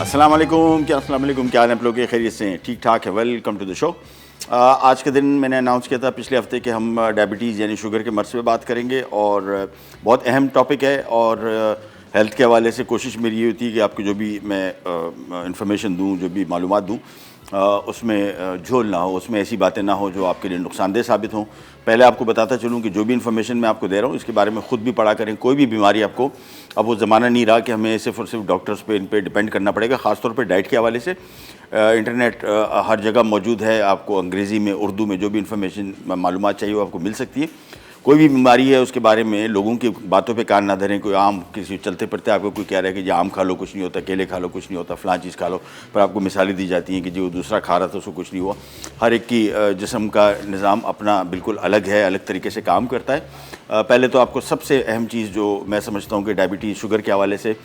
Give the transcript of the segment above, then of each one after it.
अस्सलाम वालेकुम, अस्सलाम वालेकुम, क्या हाल है आप लोग के? खैरियत से हैं? ठीक ठाक है। Welcome to the show. आज के दिन मैंने अनाउंस किया था पिछले हफ्ते कि हम डायबिटीज़ यानी शुगर के मर्ज़ पे बात करेंगे और बहुत अहम टॉपिक है और हेल्थ के हवाले से कोशिश मेरी ये होती है कि आपको जो भी मैं इंफॉर्मेशन दूँ, जो भी मालूमात दूँ, उसमें झोल ना हो, उसमें ऐसी बातें ना हो जो आपके लिए नुकसानदेह साबित हों। पहले आपको बताता चलूँ कि जो भी इन्फॉर्मेशन मैं आपको दे रहा हूँ इसके बारे में ख़ुद भी पढ़ा करें। कोई भी बीमारी आपको, अब वो ज़माना नहीं रहा कि हमें सिर्फ और सिर्फ डॉक्टर्स पे इन पे डिपेंड करना पड़ेगा। ख़ासतौर पे डाइट के हवाले से इंटरनेट हर जगह मौजूद है। आपको अंग्रेज़ी में, उर्दू में जो भी इन्फॉर्मेशन मालूमात चाहिए वो आपको मिल सकती है। कोई भी बीमारी है उसके बारे में लोगों की बातों पे कान ना धरें। कोई आम किसी चलते फिरते आपको कोई कह रहा है कि जी आम खा लो कुछ नहीं होता, केले खा लो कुछ नहीं होता, फलां चीज़ खा लो, पर आपको मिसालें दी जाती हैं कि जी वो दूसरा खा रहा था उसको कुछ नहीं हुआ। हर एक की जिस्म का निज़ाम अपना बिल्कुल अलग है, अलग तरीके से काम करता है। पहले तो आपको सबसे अहम चीज़ जो मैं समझता हूँ कि डायबिटीज़ शुगर के हवाले से,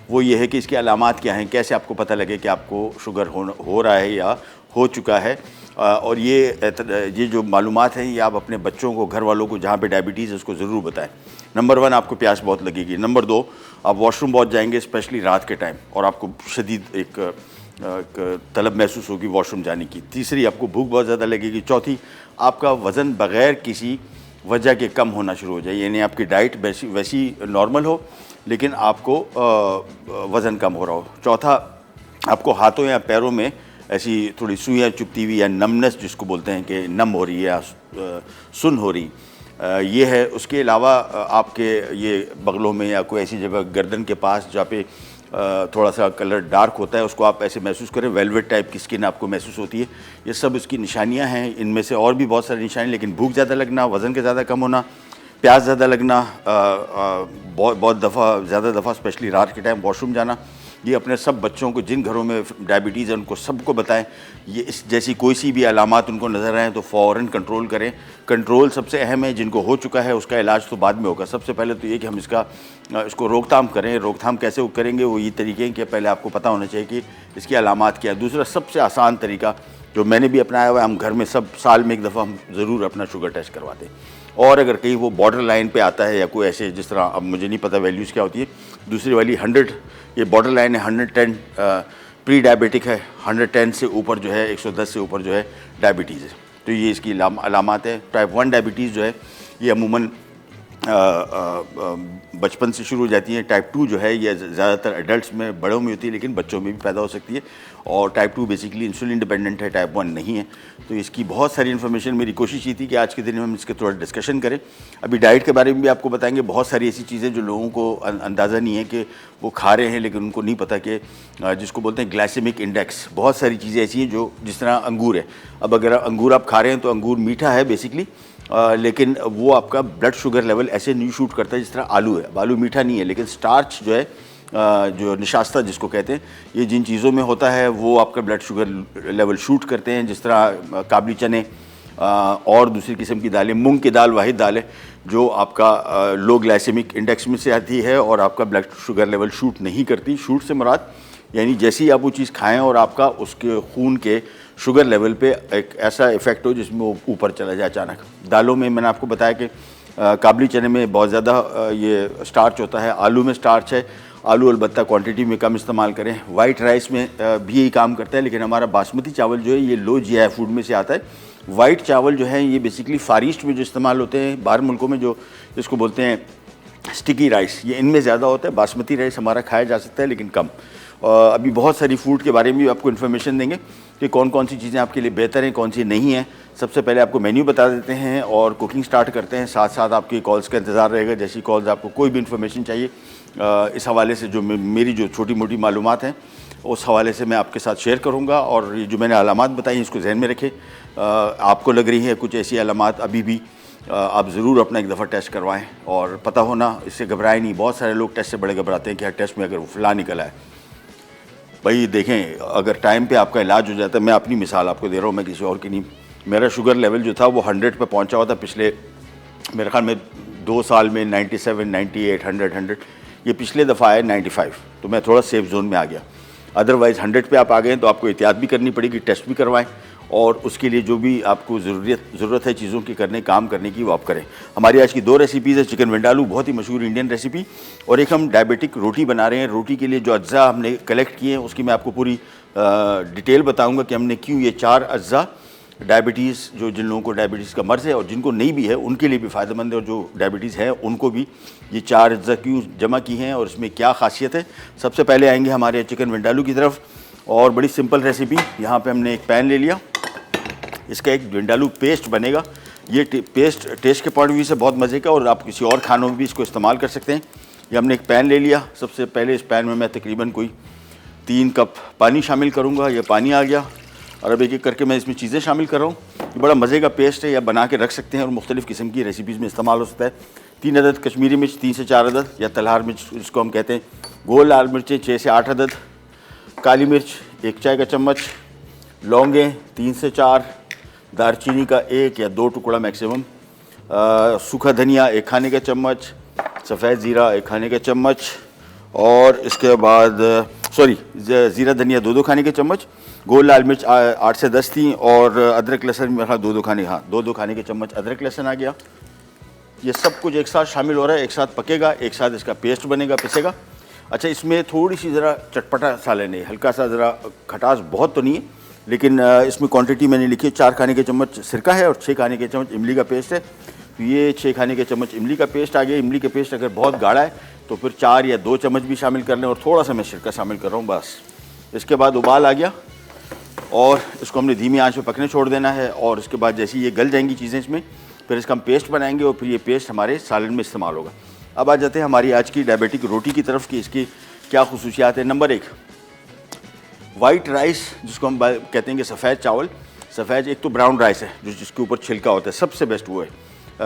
वो ये है कि इसकी अलामात क्या हैं, कैसे आपको पता लगे कि आपको शुगर हो रहा है या हो चुका है। और ये जो मालूमात हैं ये आप अपने बच्चों को, घर वालों को जहाँ पे डायबिटीज़ है उसको ज़रूर बताएं। नंबर 1, आपको प्यास बहुत लगेगी। नंबर 2, आप वॉशरूम बहुत जाएंगे, स्पेशली रात के टाइम, और आपको शदीद एक तलब महसूस होगी वॉशरूम जाने की। तीसरी, आपको भूख बहुत ज़्यादा लगेगी। चौथी, आपका वज़न बग़ैर किसी वजह के कम होना शुरू हो जाए, यानी आपकी डाइट वैसी नॉर्मल हो लेकिन आपको वज़न कम हो रहा हो। चौथा, आपको हाथों या पैरों में ऐसी थोड़ी सुइयाँ चुभती हुई या नमनेस जिसको बोलते हैं कि नम हो रही है या सुन हो रही, ये है। उसके अलावा आपके ये बगलों में या कोई ऐसी जगह गर्दन के पास जहाँ पे थोड़ा सा कलर डार्क होता है उसको आप ऐसे महसूस करें, वेलवेट टाइप की स्किन आपको महसूस होती है। ये सब इसकी निशानियाँ हैं। इनमें से और भी बहुत सारी निशानियाँ, लेकिन भूख ज़्यादा लगना, वज़न के ज़्यादा कम होना, प्यास ज़्यादा लगना, बहुत ज़्यादा दफ़ा स्पेशली रात के टाइम वॉशरूम जाना, ये अपने सब बच्चों को, जिन घरों में डायबिटीज़ है उनको सबको बताएं। ये इस जैसी कोई सी भी अलामात उनको नज़र आएँ तो फ़ौरन कंट्रोल करें। कंट्रोल सबसे अहम है। जिनको हो चुका है उसका इलाज तो बाद में होगा। सबसे पहले तो ये कि हम इसको रोकथाम करें। रोकथाम कैसे करेंगे, वो ये तरीके हैं कि पहले आपको पता होना चाहिए कि इसकी अलामात क्या है। दूसरा सबसे आसान तरीका जो मैंने भी अपनाया हुआ है, हम घर में सब साल में एक दफ़ा हम ज़रूर अपना शुगर टेस्ट करवाते हैं। और अगर कहीं वो बॉर्डर लाइन पे आता है या कोई ऐसे, जिस तरह अब मुझे नहीं पता वैल्यूज़ क्या होती है, दूसरी वाली 100, ये बॉर्डर लाइन है 110 प्री डायबिटिक है, 110 से ऊपर जो है, 110 से ऊपर जो है डायबिटीज़ है। तो ये इसकी अलामात है। टाइप 1 डायबिटीज़ जो है ये अमूमन बचपन से शुरू हो जाती है। टाइप 2 जो है ये ज़्यादातर एडल्ट्स में, बड़ों में होती है, लेकिन बच्चों में भी पैदा हो सकती है। और टाइप 2 बेसिकली इंसुलिन डिपेंडेंट है, टाइप 1 नहीं है। तो इसकी बहुत सारी इन्फॉर्मेशन, मेरी कोशिश ये थी कि आज के दिन में हम इसके थोड़ा डिस्कशन करें। अभी डाइट के बारे में भी आपको बताएंगे। बहुत सारी ऐसी चीज़ें जो लोगों को अंदाज़ा नहीं है कि वो खा रहे हैं, लेकिन उनको नहीं पता कि जिसको बोलते हैं ग्लाइसेमिक इंडेक्स, बहुत सारी चीज़ें ऐसी हैं जो, जिस तरह अंगूर है। अब अगर अंगूर आप खा रहे हैं तो अंगूर मीठा है बेसिकली, लेकिन वो आपका ब्लड शुगर लेवल ऐसे नहीं शूट करता जिस तरह आलू है। अब आलू मीठा नहीं है, लेकिन स्टार्च जो है, जो निशास्ता जिसको कहते हैं, ये जिन चीज़ों में होता है वो आपका ब्लड शुगर लेवल शूट करते हैं। जिस तरह काबली चने और दूसरी किस्म की दालें, मूंग की दाल वाहिद दाल है जो आपका लो ग्लाइसेमिक इंडेक्स में से आती है और आपका ब्लड शुगर लेवल शूट नहीं करती। शूट से मुराद यानी जैसे ही आप वो चीज़ खाएं और आपका उसके खून के शुगर लेवल पे एक ऐसा इफ़ेक्ट हो जिसमें वो ऊपर चला जाए अचानक। दालों में मैंने आपको बताया कि काबली चने में बहुत ज़्यादा ये स्टार्च होता है, आलू में स्टार्च है। आलू अलबत्ता क्वांटिटी में कम इस्तेमाल करें। वाइट राइस में भी यही काम करता है, लेकिन हमारा बासमती चावल जो है ये लो जीआई फूड में से आता है। वाइट चावल जो है ये बेसिकली फार ईस्ट में जो इस्तेमाल होते हैं, बाहर मुल्कों में जो जिसको बोलते हैं स्टिकी राइस, ये इनमें ज़्यादा होता है। बासमती राइस हमारा खाया जा सकता है लेकिन कम। अभी बहुत सारी फूड के बारे में भी आपको इन्फॉर्मेशन देंगे कि कौन कौन सी चीज़ें आपके लिए बेहतर हैं, कौन सी नहीं हैं। सबसे पहले आपको मेन्यू बता देते हैं और कुकिंग स्टार्ट करते हैं। साथ साथ आपकी कॉल्स का इंतज़ार रहेगा। जैसी कॉल्स आपको कोई भी इन्फॉर्मेशन चाहिए इस हवाले से, जो मेरी जो छोटी मोटी मालूमात हैं उस हवाले से मैं आपके साथ शेयर करूँगा। और ये जो मैंने अलामात बताई इसको जहन में रखें। आपको लग रही है कुछ ऐसी अलामात अभी भी, आप ज़रूर अपना एक दफ़ा टेस्ट करवाएं और पता होना, इससे घबराएं नहीं। बहुत सारे लोग टेस्ट से बड़े घबराते हैं कि हर टेस्ट में अगर फला निकला है। भाई देखें, अगर टाइम पे आपका इलाज हो जाता है, मैं अपनी मिसाल आपको दे रहा हूँ, मैं किसी और की नहीं। मेरा शुगर लेवल जो था वो 100 पे पहुँचा हुआ था पिछले, मेरे ख्याल में 2 साल में 97, 98, 100। ये पिछले दफ़ा आया 95, तो मैं थोड़ा सेफ जोन में आ गया। अदरवाइज़ 100 पे आप आ गए तो आपको एहतियात भी करनी पड़ेगी, टेस्ट भी करवाएं और उसके लिए जो भी आपको ज़रूरत है चीज़ों की काम करने की, वो आप करें। हमारी आज की 2 रेसिपीज़ है, चिकन विंडालू बहुत ही मशहूर इंडियन रेसिपी, और एक हम डायबिटिक रोटी बना रहे हैं। रोटी के लिए जो अज्जा हमने कलेक्ट किए हैं उसकी मैं आपको पूरी डिटेल बताऊंगा कि हमने क्यों ये 4 अज्जा डायबिटीज़, जो जिन लोगों को डायबिटीज़ का मर्ज़ है और जिनको नहीं भी है उनके लिए भी फ़ायदेमंद है, और जो डायबिटीज़ है उनको भी ये 4 अज्जा क्यों जमा की हैं और इसमें क्या खासियत है। सबसे पहले आएंगे हमारे चिकन विंडालू की तरफ, और बड़ी सिंपल रेसिपी। यहाँ पे हमने एक पैन ले लिया, इसका एक विंडालू पेस्ट बनेगा। ये पेस्ट टेस्ट के पॉइंट ऑफ व्यू से बहुत मज़े का, और आप किसी और खानों में भी इसको इस्तेमाल कर सकते हैं। ये हमने एक पैन ले लिया। सबसे पहले इस पैन में मैं तकरीबन कोई 3 कप पानी शामिल करूँगा। ये पानी आ गया, और अब एक एक करके मैं इसमें चीज़ें शामिल कर रहा हूँ। ये बड़ा मज़े का पेस्ट है, या बना के रख सकते हैं और मुख्तलिफ़ किस्म की रेसिपीज़ में इस्तेमाल हो सकता है। 3 अदद कश्मीरी मिर्च, 3 से 4 अदद, या तलहार मिर्च जिसको हम कहते हैं। गोल लाल मिर्चें 6 से 8 अदद, काली मिर्च 1 चाय का चम्मच, लौंगें 3 से 4, दालचीनी का 1 या 2 टुकड़ा मैक्सिमम, सूखा धनिया 1 खाने का चम्मच, सफ़ेद ज़ीरा 1 खाने का चम्मच, और इसके बाद ज़ीरा धनिया 2-2 खाने के चम्मच, गोल लाल मिर्च 8 से 10 थी, और अदरक लहसुन मेरा 2-2 खाने के चम्मच अदरक लहसुन आ गया। ये सब कुछ एक साथ शामिल हो रहा है, एक साथ पकेगा, एक साथ इसका पेस्ट बनेगा, पिसेगा। अच्छा, इसमें थोड़ी सी ज़रा चटपटा सा लेने, हल्का सा, ज़रा खटास बहुत तो नहीं है, लेकिन इसमें क्वांटिटी मैंने लिखी है 4 खाने के चम्मच सिरका है और 6 खाने के चम्मच इमली का पेस्ट है। तो ये 6 खाने के चम्मच इमली का पेस्ट आ गया। इमली का पेस्ट अगर बहुत गाढ़ा है तो फिर 4 या 2 चम्मच भी शामिल कर लें, और थोड़ा सा मैं सिरका शामिल कर रहा हूँ बस। इसके बाद उबाल आ गया, और इसको हमने धीमी आंच पे पकने छोड़ देना है, और इसके बाद जैसे ये गल जाएंगी चीज़ें इसमें, फिर इसका हम पेस्ट बनाएंगे, और फिर ये पेस्ट हमारे सालन में इस्तेमाल होगा। अब आ जाते हैं हमारी आज की डायबिटिक रोटी की तरफ कि इसकी क्या खुसूसियात है। नंबर 1, वाइट राइस, जिसको हम कहते हैं कि सफ़ेद चावल। सफ़ेद एक तो ब्राउन राइस है जो जिसके ऊपर छिलका होता है, सबसे बेस्ट वो है।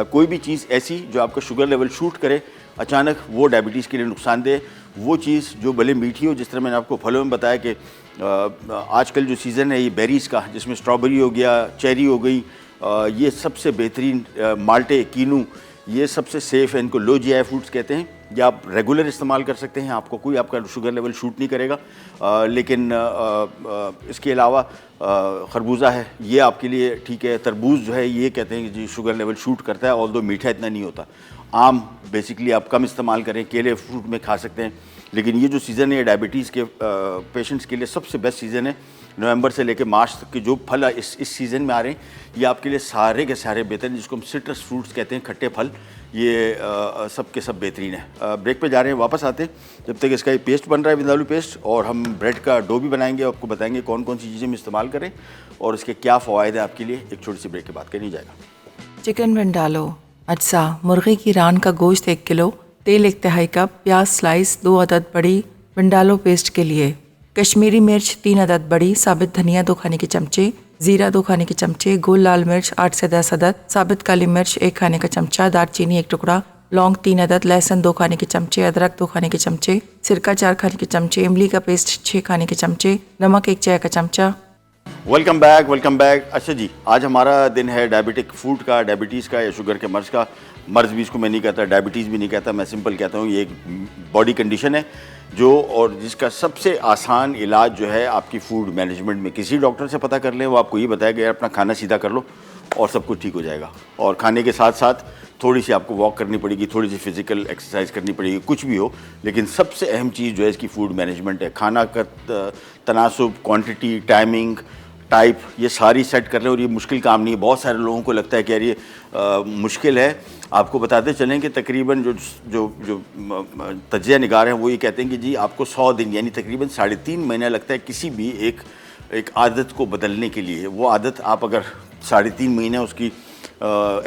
कोई भी चीज़ ऐसी जो आपका शुगर लेवल शूट करे अचानक, वो डायबिटीज़ के लिए नुकसानदेह। वो चीज़ जो भले मीठी हो, जिस तरह मैंने आपको फलों में बताया कि आजकल जो सीज़न है ये बेरीज़ का, जिसमें स्ट्रॉबेरी हो गया, चेरी हो गई, ये सबसे बेहतरीन, माल्टे, कीनू, ये सबसे सेफ़ है। इनको लो जीआई फ्रूट्स कहते हैं। या आप रेगुलर इस्तेमाल कर सकते हैं, आपको कोई आपका शुगर लेवल शूट नहीं करेगा। लेकिन इसके अलावा खरबूजा है, ये आपके लिए ठीक है। तरबूज जो है ये कहते हैं कि जी शुगर लेवल शूट करता है, ऑल्दो मीठा इतना नहीं होता। आम बेसिकली आप कम इस्तेमाल करें, केले फ्रूट में खा सकते हैं। लेकिन ये जो सीज़न है डायबिटीज़ के पेशेंट्स के लिए सबसे बेस्ट सीज़न है। नवंबर से लेकर मार्च तक के जो फल इस सीज़न में आ रहे हैं, ये आपके लिए सारे के सारे बेहतर हैं, जिसको हम सिट्रस फ्रूट्स कहते हैं, खट्टे फल। ये सब के सब बेहतरीन है। ब्रेक पे जा रहे हैं, वापस आते हैं जब तक इसका ये पेस्ट बन रहा है, विंडालू पेस्ट, और हम ब्रेड का डो भी बनाएंगे, आपको बताएंगे कौन कौन सी चीज़ें हम इस्तेमाल करें और इसके क्या फ़वाइद है आपके लिए। एक छोटी सी ब्रेक के बाद कहीं नहीं जाएगा। चिकन विंडालो अज्जा: मुर्गी की रान का गोश्त 1 किलो, तेल 1 तिहाई कप, प्याज स्लाइस 2 अदद बड़ी। विंडालो पेस्ट के लिए कश्मीरी मिर्च 3 अदद बड़ी, साबित धनिया 2 खाने के चमचे, जीरा 2 खाने के चमचे, गोल लाल मिर्च 8 से 10 अदद, साबित काली मिर्च 1 खाने का चमचा, दालचीनी 1 टुकड़ा, लौंग 3 अदद, लहसुन 2 खाने के चमचे, अदरक 2 खाने के चमचे, सिरका 4 खाने के चमचे, इमली का पेस्ट 6 खाने के चमचे, नमक 1 चाय का चमचा। Welcome back. अच्छा जी, आज हमारा दिन है डायबिटिक फूड का, डायबिटीज़ का या शुगर के मर्ज़ का। मर्ज़ भी इसको मैं नहीं कहता, डायबिटीज़ भी नहीं कहता, मैं सिंपल कहता हूँ ये एक बॉडी कंडीशन है जो, और जिसका सबसे आसान इलाज जो है आपकी फूड मैनेजमेंट में, किसी डॉक्टर से पता कर लें, वो आपको ये बताएगा यार अपना खाना सीधा कर लो और सब कुछ ठीक हो जाएगा। और खाने के साथ साथ थोड़ी सी आपको वॉक करनी पड़ेगी, थोड़ी सी फिजिकल एक्सरसाइज करनी पड़ेगी, कुछ भी हो, लेकिन सबसे अहम चीज़ जो है इसकी फूड मैनेजमेंट है। खाना का तनासुब, क्वांटिटी, टाइमिंग, टाइप, ये सारी सेट कर लें, और ये मुश्किल काम नहीं है। बहुत सारे लोगों को लगता है कि यार ये मुश्किल है। आपको बताते चलें कि तकरीबन जो तजिया निगार हैं वो ये कहते हैं कि जी आपको 100 दिन यानी तकरीबन 3.5 महीना लगता है किसी भी एक आदत को बदलने के लिए। वो आदत आप अगर 3.5 महीने उसकी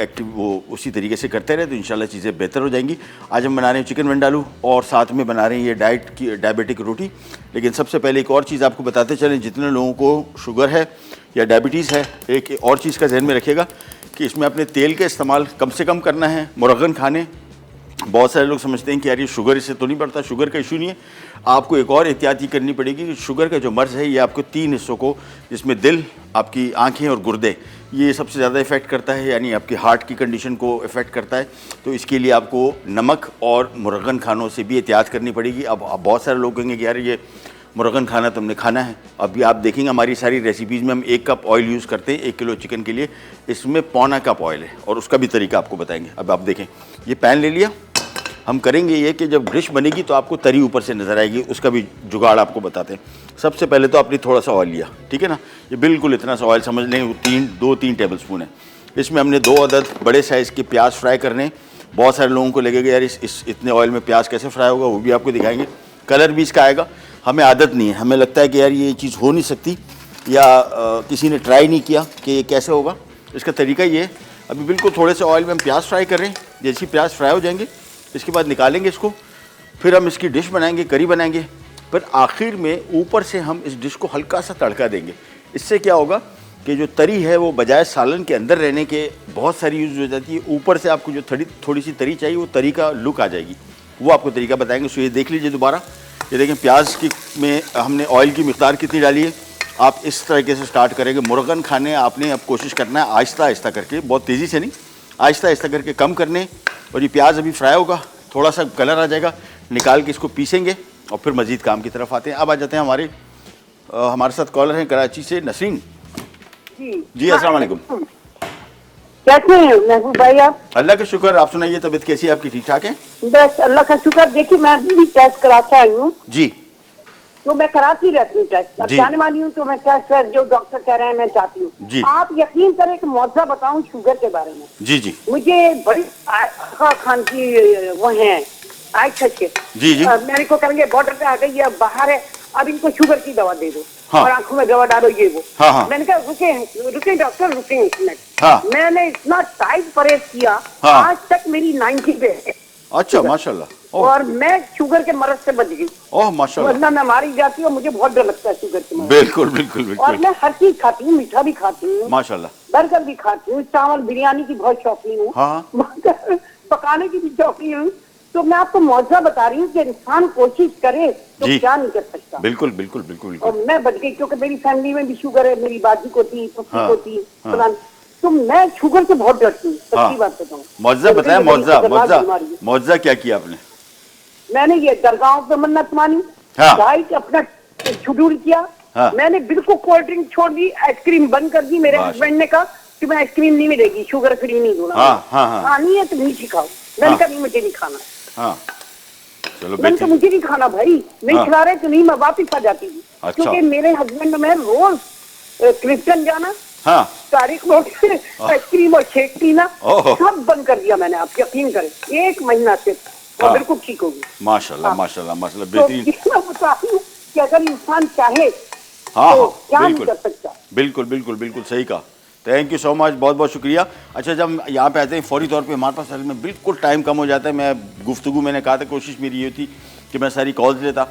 एक्टिव वो उसी तरीके से करते रहे तो इंशाल्लाह चीज़ें बेहतर हो जाएंगी। आज हम बना रहे हैं चिकन विंडालू और साथ में बना रहे हैं ये डायबिटिक रोटी। लेकिन सबसे पहले एक और चीज़ आपको बताते चलें, जितने लोगों को शुगर है या डायबिटीज़ है, एक और चीज़ का ध्यान में रखिएगा कि इसमें अपने तेल का इस्तेमाल कम से कम करना है। मुरगन खाने, बहुत सारे लोग समझते हैं कि यार ये शुगर इससे तो नहीं बढ़ता, शुगर का इशू नहीं है। आपको एक और एहतियाती करनी पड़ेगी कि शुगर का जो मर्ज़ है ये आपको 3 हिस्सों को, जिसमें दिल, आपकी आंखें और गुर्दे, ये सबसे ज़्यादा इफ़ेक्ट करता है, यानी आपकी हार्ट की कंडीशन को इफ़ेक्ट करता है। तो इसके लिए आपको नमक और मुरगन खानों से भी एहतियात करनी पड़ेगी। अब बहुत सारे लोग कहेंगे कि यार ये मुर्गन खाना तो हमने खाना है। अभी आप देखेंगे हमारी सारी रेसिपीज़ में हम 1 कप ऑयल यूज़ करते हैं 1 किलो चिकन के लिए, इसमें पौना कप ऑयल है और उसका भी तरीका आपको बताएंगे। अब आप देखें, ये पैन ले लिया, हम करेंगे ये कि जब डिश बनेगी तो आपको तरी ऊपर से नज़र आएगी, उसका भी जुगाड़ आपको बताते हैं। सबसे पहले तो आपने थोड़ा सा ऑयल लिया, ठीक है ना, ये बिल्कुल इतना सा ऑयल समझ लें, 2-3 टेबल स्पून है। इसमें हमने 2 अदद बड़े साइज़ के प्याज फ्राई करने। बहुत सारे लोगों को लगेगा यार इस इतने ऑयल में प्याज कैसे फ्राई होगा, वो भी आपको दिखाएंगे। कलर भी इसका आएगा, हमें आदत नहीं है, हमें लगता है कि यार ये चीज़ हो नहीं सकती या किसी ने ट्राई नहीं किया कि ये कैसे होगा। इसका तरीका ये है, अभी बिल्कुल थोड़े से ऑयल में हम प्याज फ्राई कर रहे हैं। जैसे प्याज फ्राई हो जाएंगे इसके बाद निकालेंगे इसको, फिर हम इसकी डिश बनाएंगे, करी बनाएंगे, फिर आखिर में ऊपर से हम इस डिश को हल्का सा तड़का देंगे। इससे क्या होगा कि जो तरी है वो बजाय सालन के अंदर रहने के बहुत सारी यूज़ हो जाती है, ऊपर से आपको जो थोड़ी सी तरी चाहिए वो तरी का लुक आ जाएगी, वो आपको तरीका बताएंगे। सो ये देख लीजिए दोबारा, ये देखें प्याज की में हमने ऑयल की मिक़दार कितनी डाली है। आप इस तरीके से स्टार्ट करेंगे मुर्गन खाने, आपने अब कोशिश करना है आहिस्ता आहिस्ता करके, बहुत तेज़ी से नहीं, आहिस्ता आहिस्ता करके कम करने। और ये प्याज अभी फ्राई होगा, थोड़ा सा कलर आ जाएगा, निकाल के इसको पीसेंगे और फिर मज़ीद काम की तरफ आते हैं। अब आ जाते हैं हमारे साथ कॉलर हैं कराची से नसरीन जी। अस्सलाम वालेकुम। कैसे हैं महबूब भाई आप? अल्लाह का शुक्र, आप सुनाइए, तबीयत कैसी है आपकी? ठीक ठाक है? बस अल्लाह का शुक्र। देखिए मैं भी टेस्ट कराता आई हूँ, जी तो मैं कराती रहती हूँ टेस्ट, अब जी। जाने वाली हूँ तो मैं टेस्ट जो डॉक्टर कह रहे हैं मैं चाहती जी। हूँ। आप यकीन करें कि मुआवजा बताऊँ शुगर के बारे में। जी जी मुझे बड़ी खान की वो है आयशा के जी जी। मेरे को कहेंगे बॉर्डर पे आ गई है, बाहर है, अब इनको शुगर की दवा दे दो। हाँ। और आंखों में दवा डालो, ये वो। हाँ, हाँ। मैंने कहा रुके डॉक्टर, रुके एक मिनट। हाँ। मैंने इतना टाइट परहेज किया, हाँ। आज तक मेरी 90 पे है। अच्छा माशाल्लाह। और मैं शुगर के मर्ज से बच गई, ओह माशाल्लाह। वरना मैं मारी जाती और मुझे बहुत डर लगता है शुगर के मर्ज। बिल्कुल बिल्कुल और बिल्कुल मैं हर चीज खाती हूँ, मीठा भी खाती हूँ, माशाल्लाह। बर्गर भी खाती हूँ, चावल बिरयानी की बहुत शौकीन हूँ, हाँ। मगर पकाने की भी शौकीन हूँ। तो मैं आपको मौजा बता रही हूँ कि इंसान कोशिश करे तो जी। क्या नहीं कर सकता। बिल्कुल बिल्कुल बिल्कुल और बिल्कुल। मैं बच गई क्योंकि मेरी फैमिली में भी शुगर है, मेरी बाजी को थी, पप्पी हाँ, को थी, हाँ। फलान। तो मैं शुगर से बहुत डरती हूँ, हाँ। सच्ची बात बताऊँ। मौजा बताया, तो मेरी खतरनाक मौजा बीमारी है। मौजा क्या किया आपने? मैंने ये दरगाहों पे मन्नत मानी, हाँ। डाइट अपना शेड्यूल किया। हाँ। मैंने बिल्कुल कोल्ड ड्रिंक छोड़ दी, आइसक्रीम बंद कर दी। मेरे बाश। हस्बैंड ने कहा कि मैं आइसक्रीम नहीं मिलेगी, शुगर फ्री नहीं दूंगा। हाँ, हाँ, हाँ। खानी है तो मीठी खाओ। मैंने हाँ। कहा नहीं, मुझे नहीं खाना। हाँ चलो मैंने कहा बेटी। मुझे नहीं खाना भाई, नहीं हाँ। खिला रहे तो नहीं, मैं वापिस आ जाती थी। अच्छा। क्योंकि मेरे हस्बैंड में रोज क्रिश्चियन जाना, हाँ तारीख रोड से आइसक्रीम और शेक पीना, ओह। सब बंद कर दिया मैंने। आप यकीन करें 1 महीना से, और हाँ। बिल्कुल ठीक होगी। माशाल्लाह हाँ। माशाल्लाह माशाल्लाह, तो बेहतरीन। इसमें बता रही हूँ कि अगर इंसान चाहे हाँ तो हाँ क्या नहीं बिल्कुल कर सकता। बिल्कुल बिल्कुल बिल्कुल सही कहा। थैंक यू सो मच, बहुत बहुत शुक्रिया। अच्छा, जब हम यहाँ पे आते हैं फौरी तौर पे हमारे पास असल में बिल्कुल टाइम कम हो जाता है। मैं गुफ्तगू, मैंने कहा था कोशिश मेरी ये थी कि मैं सारी कॉल्स लेता,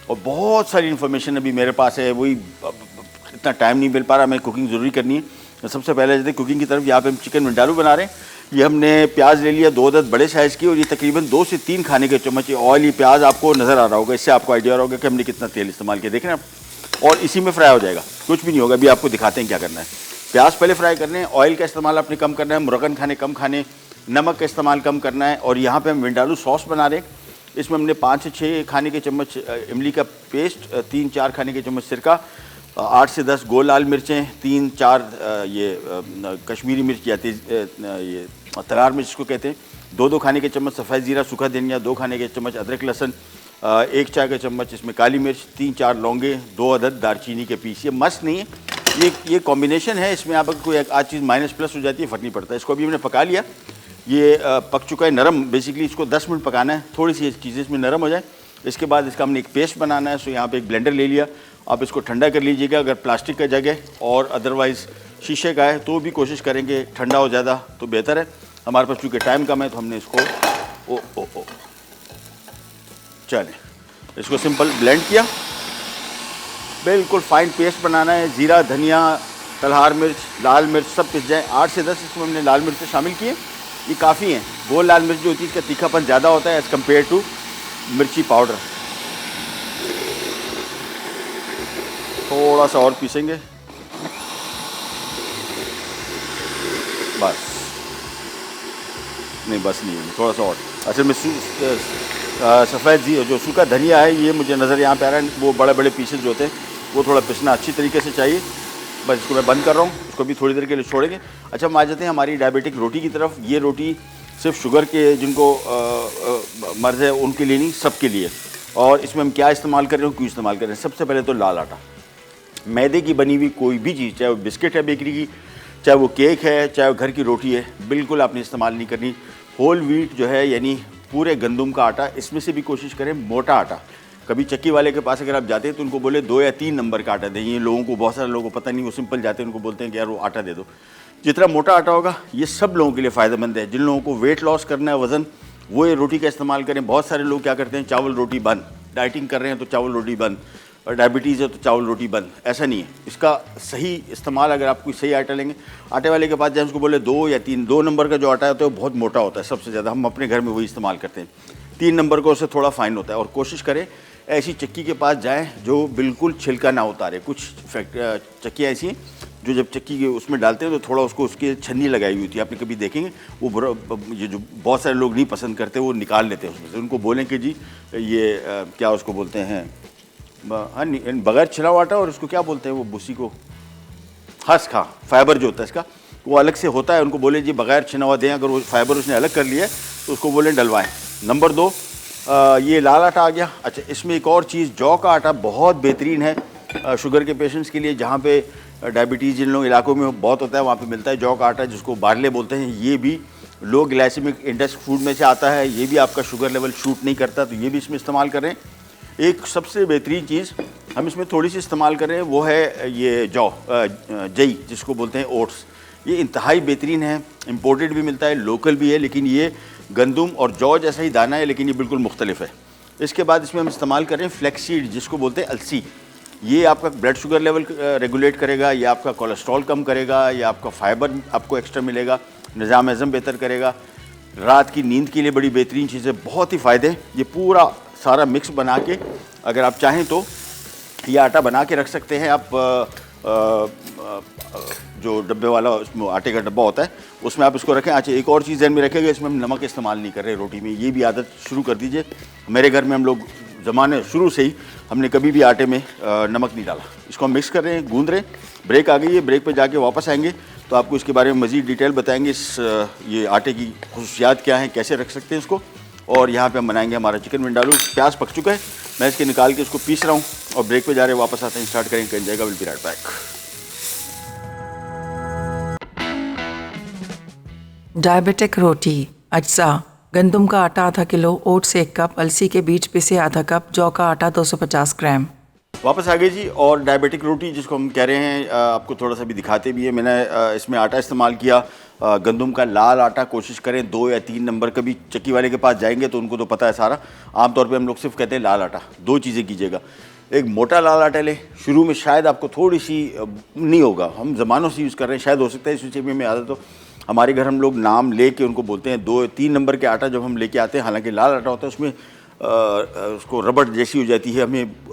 और बहुत सारी इन्फॉर्मेशन अभी मेरे पास है, वही इतना टाइम नहीं मिल पा रहा। मैं कुकिंग ज़रूरी करनी है। सबसे पहले जैसे कुकिंग की तरफ, यहाँ पे हम चिकन विंडालू बना रहे हैं। ये हमने प्याज ले लिया 2 अदद बड़े साइज़ की, और ये तकरीबन 2 से 3 खाने के चम्मच ये ऑयल, ये प्याज आपको नज़र आ रहा होगा, इससे आपको आइडिया होगा कि हमने कितना तेल इस्तेमाल किया। देख रहे हैं आप, और इसी में फ्राई हो जाएगा, कुछ भी नहीं होगा। अभी आपको दिखाते हैं क्या करना है। प्याज पहले फ्राई करने हैं, ऑयल का इस्तेमाल आपने कम करना है, मुर्गन खाने कम खाने, नमक का इस्तेमाल कम करना है। और यहाँ पे हम विंडालू सॉस बना रहे हैं। इसमें हमने 5 से 6 खाने के चम्मच इमली का पेस्ट, 3-4 खाने के चम्मच सिरका, 8 से 10 गोल लाल मिर्चें, 3-4 ये कश्मीरी मिर्च या ये तरार मिर्च इसको कहते हैं, 2-2 खाने के चम्मच सफ़ेद ज़ीरा सूखा धनिया, 2 खाने के चम्मच अदरक लहसुन, 1 चाय का चम्मच इसमें काली मिर्च, 3-4 लौंगे, 2 अदद दालचीनी के पीस। ये मस्त नहीं है, ये कॉम्बिनेशन है। इसमें आप कोई एक आध चीज़ माइनस प्लस हो जाती है, फ़र्क नहीं पड़ता। इसको अभी हमने पका लिया, ये पक चुका है नरम। बेसिकली इसको 10 मिनट पकाना है, थोड़ी सी चीज़ें इसमें नरम हो जाए। इसके बाद इसका हमने एक पेस्ट बनाना है। सो यहाँ पे एक ब्लेंडर ले लिया, आप इसको ठंडा कर लीजिएगा। अगर प्लास्टिक का जग है और अदरवाइज़ शीशे का है तो भी कोशिश करेंगे ठंडा हो ज़्यादा तो बेहतर है। हमारे पास चूँकि टाइम कम है तो हमने इसको चलें, इसको सिंपल ब्लेंड किया, बिल्कुल फाइन पेस्ट बनाना है। ज़ीरा धनिया तलहार मिर्च लाल मिर्च सब पिस जाए। 8 से 10 इसमें हमने लाल मिर्च शामिल किए, ये काफ़ी हैं। गोल लाल मिर्च जो होती है इसका तीखापन ज़्यादा होता है एज़ कम्पेयर टू मिर्ची पाउडर। थोड़ा सा और पीसेंगे बस, नहीं बस नहीं है, थोड़ा सा और। अच्छा, मैं सफ़ेद जो सूखा धनिया है ये मुझे नज़र यहाँ पे आ रहा है, वो बड़े बड़े पीसेस जो होते हैं वो थोड़ा पिसना अच्छी तरीके से चाहिए। बस इसको मैं बंद कर रहा हूँ, इसको भी थोड़ी देर के लिए छोड़ेंगे। अच्छा, हम आ जाते हैं हमारी डायबिटिक रोटी की तरफ। ये रोटी सिर्फ शुगर के जिनको मर्ज़ है उनके लिए नहीं, सबके लिए। और इसमें हम क्या इस्तेमाल कर रहे हैं, क्यों इस्तेमाल कर रहे हैं? सबसे पहले तो लाल आटा, मैदे की बनी हुई कोई भी चीज़, चाहे वो बिस्किट है बेकरी की, चाहे वो केक है, चाहे वो घर की रोटी है, बिल्कुल आपने इस्तेमाल नहीं करनी। होल व्हीट जो है यानी पूरे गंदम का आटा, इसमें से भी कोशिश करें मोटा आटा। कभी चक्की वाले के पास अगर आप जाते हैं तो उनको बोले 2 या 3 नंबर का आटा दें। ये लोगों को, बहुत सारे लोगों को पता नहीं, वो सिंपल जाते हैं, उनको बोलते हैं कि यार वो आटा दे दो। जितना मोटा आटा होगा ये सब लोगों के लिए फ़ायदेमंद है। जिन लोगों को वेट लॉस करना है, वज़न, वो ये रोटी का इस्तेमाल करें। बहुत सारे लोग क्या करते हैं, चावल रोटी बंद, डाइटिंग कर रहे हैं तो चावल रोटी बंद, और डायबिटीज़ है तो चावल रोटी बंद। ऐसा नहीं है। इसका सही इस्तेमाल, अगर आप कोई सही आटा लेंगे, आटे वाले के पास जाए उसको बोले 2 या 3, 2 नंबर का जो आटा होता है वो बहुत मोटा होता है सबसे ज़्यादा, हम अपने घर में वही इस्तेमाल करते हैं। 3 नंबर का उससे थोड़ा फाइन होता है। और कोशिश करें ऐसी चक्की के पास जाएं जो बिल्कुल छिलका ना उतारे। कुछ चक्कियाँ ऐसी हैं जो जब चक्की के उसमें डालते हैं तो थोड़ा उसको उसकी छन्नी लगाई हुई होती है, आपने कभी देखेंगे वो ये जो बहुत सारे लोग नहीं पसंद करते वो निकाल लेते हैं उसमें से। उनको बोलें कि जी ये क्या उसको बोलते हैं, हाँ, बगैर छिला हुआ आटा, और उसको क्या बोलते हैं वो भूसी को, हस्क, हाँ, फाइबर जो होता है इसका वो अलग से होता है। उनको बोले जी बगैर छिना हुआ दें। अगर वो फाइबर उसने अलग कर लिया है तो उसको बोले डलवाएं। नंबर 2, ये लाल आटा आ गया। अच्छा, इसमें एक और चीज़, जौ का आटा बहुत बेहतरीन है शुगर के पेशेंट्स के लिए। जहाँ पे डायबिटीज़ जिन लोग इलाकों में बहुत होता है वहाँ पे मिलता है जौ का आटा, जिसको बार्ले बोलते हैं। ये भी लो ग्लाइसेमिक इंडेक्स फूड में से आता है। ये भी आपका शुगर लेवल शूट नहीं करता, तो ये भी इसमें इस्तेमाल करें। एक सबसे बेहतरीन चीज़ हम इसमें थोड़ी सी इस्तेमाल करें वो है ये जई, जिसको बोलते हैं ओट्स। ये इंतहाई बेहतरीन है, इंपोर्टेड भी मिलता है, लोकल भी है, लेकिन ये गंदम और जौ जैसा ही दाना है, लेकिन ये बिल्कुल मुख्तलिफ है। इसके बाद इसमें हम इस्तेमाल करें फ्लैक्सीड, जिसको बोलते हैं अलसी। ये आपका ब्लड शुगर लेवल रेगुलेट करेगा, ये आपका कोलेस्ट्रॉल कम करेगा, ये आपका फाइबर आपको एक्स्ट्रा मिलेगा, निज़ाम हज़म बेहतर करेगा, रात की नींद के लिए बड़ी बेहतरीन चीज़ है, बहुत ही फ़ायदे। ये पूरा सारा मिक्स बना के अगर आप चाहें तो ये आटा बना के रख सकते हैं आप। जो डब्बे वाला उसमें आटे का डब्बा होता है उसमें आप इसको रखें। अच्छा, एक और चीज़ ध्यान में रखेगा, इसमें हम नमक इस्तेमाल नहीं कर रहे रोटी में, ये भी आदत शुरू कर दीजिए। मेरे घर में हम लोग ज़माने शुरू से ही हमने कभी भी आटे में नमक नहीं डाला। इसको हम मिक्स कर रहे हैं, गूंद रहे हैं। ब्रेक आ गई है, ब्रेक पे जाके वापस आएंगे तो आपको इसके बारे में मज़ीद डिटेल बताएंगे। ये आटे की खुसूसियात क्या हैं, कैसे रख सकते हैं इसको। और यहाँ पे हम बनाएंगे हमारा चिकन विंडालू। प्याज पक चुका है, मैं इसके निकाल के इसको पीस रहा हूँ और ब्रेक पे जा रहे हैं, वापस आते हैं, स्टार्ट करेंगे, कहीं जाएगा। Will be right back. Diabetic रोटी अज्जा, गंदम का आटा आधा किलो, ओट्स 1 कप, अलसी के बीज पिसे आधा कप, जौ का आटा 250 ग्राम। वापस आ गए जी। और डायबिटिक रोटी जिसको हम कह रहे हैं, आपको थोड़ा सा भी दिखाते भी है। मैंने इसमें आटा इस्तेमाल किया गंदम का लाल आटा। कोशिश करें 2 या 3 नंबर। कभी चक्की वाले के पास जाएंगे तो उनको तो पता है सारा, आमतौर पे हम लोग सिर्फ कहते हैं लाल आटा। 2 चीज़ें कीजिएगा, एक मोटा लाल आटा लें। शुरू में शायद आपको थोड़ी सी नहीं होगा, हम ज़मानों से यूज़ कर रहे हैं, शायद हो सकता है इस विषय में आदत हो। हमारे घर हम लोग नाम ले के उनको बोलते हैं 2 या 3 नंबर के आटा जब हम लेके आते हैं, हालांकि लाल आटा होता है उसमें उसको रबड़ जैसी हो जाती है,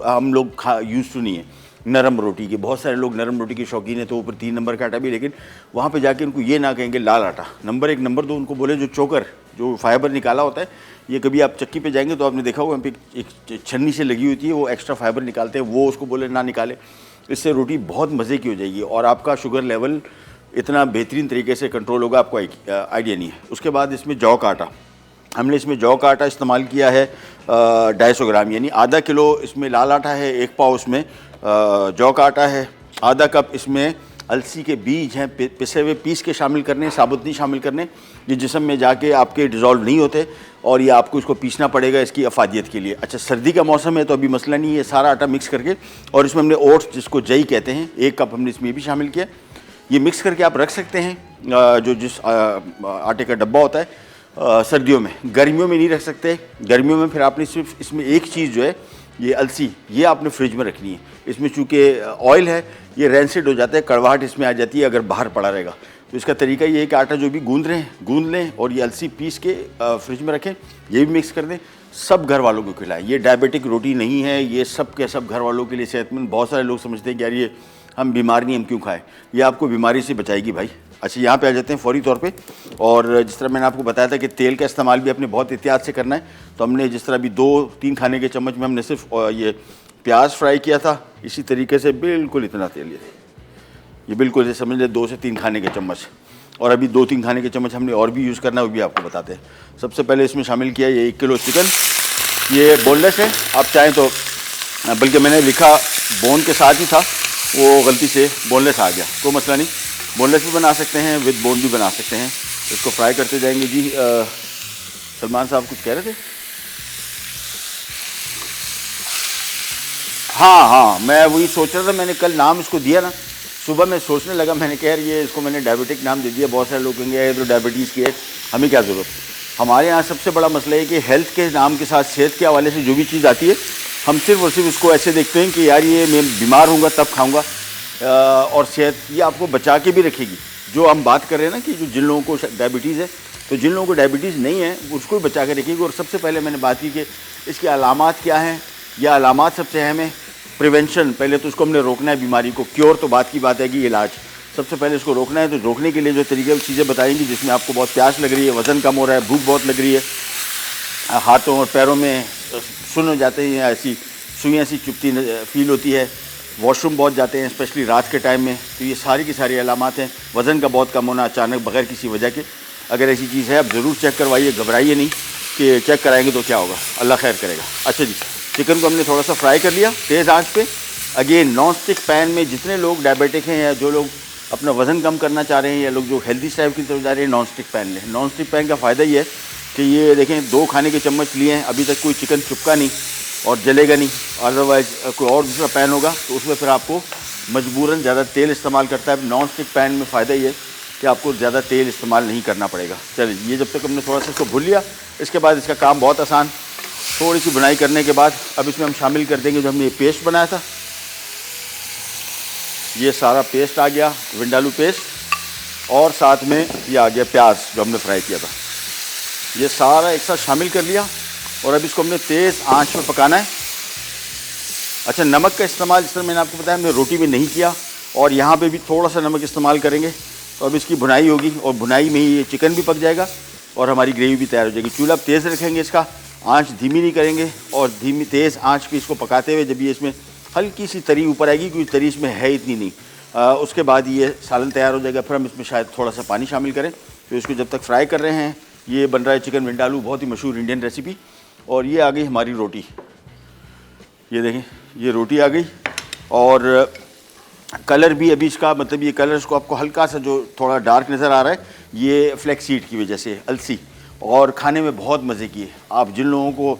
हम लोग यूज़ टू नहीं है नरम रोटी की। बहुत सारे लोग नरम रोटी के शौकीन हैं तो ऊपर 3 नंबर का आटा भी, लेकिन वहाँ पे जाके उनको ये ना कहेंगे लाल आटा। नंबर 1, नंबर 2 उनको बोले जो चोकर, जो फाइबर निकाला होता है। ये कभी आप चक्की पे जाएंगे तो आपने देखा होगा वहाँ पे एक छन्नी से लगी होती है, वो एक्स्ट्रा फाइबर निकालते हैं, वो उसको बोले ना निकाले। इससे रोटी बहुत मज़े की हो जाएगी और आपका शुगर लेवल इतना बेहतरीन तरीके से कंट्रोल होगा, आपको आइडिया नहीं है। उसके बाद इसमें जौ का आटा, हमने इसमें जौ का आटा इस्तेमाल किया है 250 ग्राम, यानी आधा किलो इसमें लाल आटा है, 1 पाव उसमें जौ का आटा है, आधा कप इसमें अलसी के बीज हैं पिसे हुए, पीस के शामिल करने, साबुत नहीं शामिल करने। ये जिस्म में जाके आपके डिज़ोल्व नहीं होते और ये आपको इसको पीसना पड़ेगा इसकी अफादियत के लिए। अच्छा, सर्दी का मौसम है तो अभी मसला नहीं है, सारा आटा मिक्स करके, और इसमें हमने ओट्स जिसको जई कहते हैं 1 कप हमने इसमें भी शामिल किया। ये मिक्स करके आप रख सकते हैं जो जिस आटे का डब्बा होता है सर्दियों में। गर्मियों में नहीं रख सकते, गर्मियों में फिर आपने सिर्फ इसमें एक चीज़ जो है ये अलसी, ये आपने फ्रिज में रखनी है। इसमें चूँकि ऑयल है ये रैंसिड हो जाता है, कड़वाहट इसमें आ जाती है अगर बाहर पड़ा रहेगा। तो इसका तरीका ये है कि आटा जो भी गूंद रहे हैं गूंद लें और ये अलसी पीस के फ्रिज में रखें, ये भी मिक्स कर दें, सब घर वालों को खिलाएं। ये डायबिटिक रोटी नहीं है, ये सब के सब घर वालों के लिए सेहतमंद। बहुत सारे लोग समझते हैं कि यार ये हम बीमार नहीं, हम क्यों खाएं। ये आपको बीमारी से बचाएगी भाई। अच्छा, यहाँ पे आ जाते हैं फौरी तौर पे। और जिस तरह मैंने आपको बताया था कि तेल का इस्तेमाल भी अपने बहुत एहतियात से करना है, तो हमने जिस तरह अभी 2-3 खाने के चम्मच में हमने सिर्फ ये प्याज फ्राई किया था, इसी तरीके से बिल्कुल इतना तेल ये बिल्कुल ये समझ लें 2 से 3 खाने के चम्मच। और अभी 2-3 खाने के चम्मच हमने और भी यूज़ करना है, वो भी आपको बताते हैं। सबसे पहले इसमें शामिल किया ये 1 किलो चिकन, ये बोनलेस है, आप चाहें तो, बल्कि मैंने लिखा बोन के साथ ही था, वो गलती से बोनलेस आ गया, कोई मसला नहीं, बोनलेस भी बना सकते हैं, विद बोन भी बना सकते हैं। इसको फ्राई करते जाएंगे। जी सलमान साहब कुछ कह रहे थे? हाँ, मैं वही सोच रहा था, मैंने कल नाम इसको दिया ना, सुबह मैं सोचने लगा, मैंने कहा यार ये इसको मैंने डायबिटिक नाम दे दिया। बहुत सारे लोग कहेंगे ये तो डायबिटीज़ की है, हमें क्या ज़रूरत। हमारे यहाँ सबसे बड़ा मसला है कि हेल्थ के नाम के साथ सेहत के हवाले से जो भी चीज़ आती है, हम सिर्फ और सिर्फ इसको ऐसे देखते हैं कि यार ये मैं बीमार होऊंगा तब खाऊंगा, और सेहत ये आपको बचा के भी रखेगी। जो हम बात कर रहे हैं ना कि जो जिन लोगों को डायबिटीज़ है, तो जिन लोगों को डायबिटीज़ नहीं है उसको भी बचा के रखेगी। और सबसे पहले मैंने बात की कि इसकी अलामात क्या हैं, या अलामात सबसे अहम है। प्रिवेंशन, पहले तो उसको हमने रोकना है बीमारी को। क्योर तो बात की बात है कि इलाज, सबसे पहले इसको रोकना है। तो रोकने के लिए जो तरीके चीज़ें बताएंगी, जिसमें आपको बहुत प्यास लग रही है, वज़न कम हो रहा है, भूख बहुत लग रही है, हाथों और पैरों में सुन्न हो जाते हैं, ऐसी सुइयाँ सी चुभती फील होती है, वॉशरूम बहुत जाते हैं स्पेशली रात के टाइम में, तो ये सारी की सारी अलामात हैं। वज़न का बहुत कम होना अचानक बगैर किसी वजह के, अगर ऐसी चीज़ है आप ज़रूर चेक करवाइए, घबराइए नहीं कि चेक कराएंगे तो क्या होगा, अल्लाह खैर करेगा। अच्छा जी, चिकन को हमने थोड़ा सा फ्राई कर लिया तेज़ आंच पे। अगेन नॉन स्टिक पैन में, जितने लोग डायबिटिक हैं या जो लोग अपना वज़न कम करना चाह रहे हैं या लोग जो हेल्दी स्टाइल की तरफ जा रहे हैं, नॉन स्टिक पैन लें। नॉन स्टिक पैन का फ़ायदा ये है कि ये देखें 2 खाने के चम्मच लिए हैं, अभी तक कोई चिकन चुपका नहीं और जलेगा नहीं। अदरवाइज़ कोई और दूसरा पैन होगा तो उसमें फिर आपको मजबूरन ज़्यादा तेल इस्तेमाल करता है। नॉन स्टिक पैन में फ़ायदा ये है कि आपको ज़्यादा तेल इस्तेमाल नहीं करना पड़ेगा। चलिए, ये जब तक हमने थोड़ा सा इसको भून लिया, इसके बाद इसका काम बहुत आसान। थोड़ी सी बुनाई करने के बाद अब इसमें हम शामिल कर देंगे जो हमने ये पेस्ट बनाया था। ये सारा पेस्ट आ गया, विंडालू पेस्ट, और साथ में ये आ गया प्याज जो हमने फ्राई किया था। ये सारा एक साथ शामिल कर लिया और अब इसको हमने तेज़ आंच पे पकाना है। अच्छा, नमक का इस्तेमाल जिस तरह मैंने आपको बताया हमने रोटी में नहीं किया, और यहाँ पे भी थोड़ा सा नमक इस्तेमाल करेंगे। तो अब इसकी भुनाई होगी और भुनाई में ही ये चिकन भी पक जाएगा और हमारी ग्रेवी भी तैयार हो जाएगी। चूल्हा तेज़ रखेंगे, इसका आंच धीमी नहीं करेंगे, और धीमी तेज़ आंच पे इसको पकाते हुए जब ये इसमें हल्की सी तरी ऊपर आएगी, क्योंकि तरी इसमें है इतनी नहीं, उसके बाद ये सालन तैयार हो जाएगा। फिर हम इसमें शायद थोड़ा सा पानी शामिल करें। तो इसको जब तक फ्राई कर रहे हैं, ये बन रहा है चिकन विंडालू, बहुत ही मशहूर इंडियन रेसिपी। और ये आ गई हमारी रोटी, ये देखें ये रोटी आ गई। और कलर भी अभी इसका, मतलब ये कलर इसको आपको हल्का सा जो थोड़ा डार्क नज़र आ रहा है, ये फ्लैक्स सीड की वजह से, अलसी, और खाने में बहुत मज़े की है। आप जिन लोगों को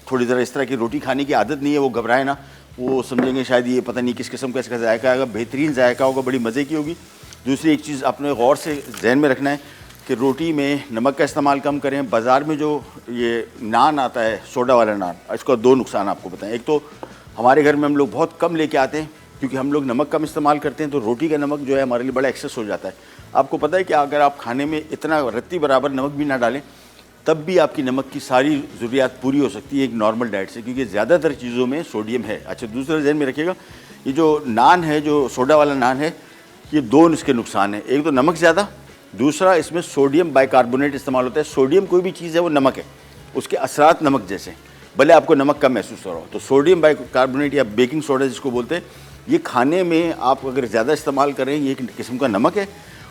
थोड़ी ज़रा इस तरह की रोटी खाने की आदत नहीं है, वो घबराए ना, वो समझेंगे शायद ये पता नहीं किस किस्म का इसका जायका आएगा। बेहतरीन जायका होगा, बड़ी मज़े की होगी। दूसरी एक चीज़ आपने गौर से जहन में रखना है कि रोटी में नमक का इस्तेमाल कम करें। बाज़ार में जो ये नान आता है, सोडा वाला नान, इसका 2 नुकसान आपको बताएं। एक तो हमारे घर में हम लोग बहुत कम लेके आते हैं, क्योंकि हम लोग नमक कम इस्तेमाल करते हैं, तो रोटी का नमक जो है हमारे लिए बड़ा एक्सेस हो जाता है। आपको पता है कि अगर आप खाने में इतना रत्ती बराबर नमक भी ना डालें, तब भी आपकी नमक की सारी ज़रूरियात पूरी हो सकती है एक नॉर्मल डाइट से, क्योंकि ज़्यादातर चीज़ों में सोडियम है। अच्छा, दूसरा जहन में रखिएगा, ये जो नान है, जो सोडा वाला नान है, ये 2 इसके नुकसान है। एक तो नमक ज़्यादा, दूसरा इसमें सोडियम बाइकार्बोनेट इस्तेमाल होता है। सोडियम कोई भी चीज़ है वो नमक है, उसके असरात नमक जैसे, भले आपको नमक कम महसूस हो रहा हो। तो सोडियम बाइकार्बोनेट या बेकिंग सोडा जिसको बोलते हैं, ये खाने में आप अगर ज़्यादा इस्तेमाल करें, ये एक किस्म का नमक है,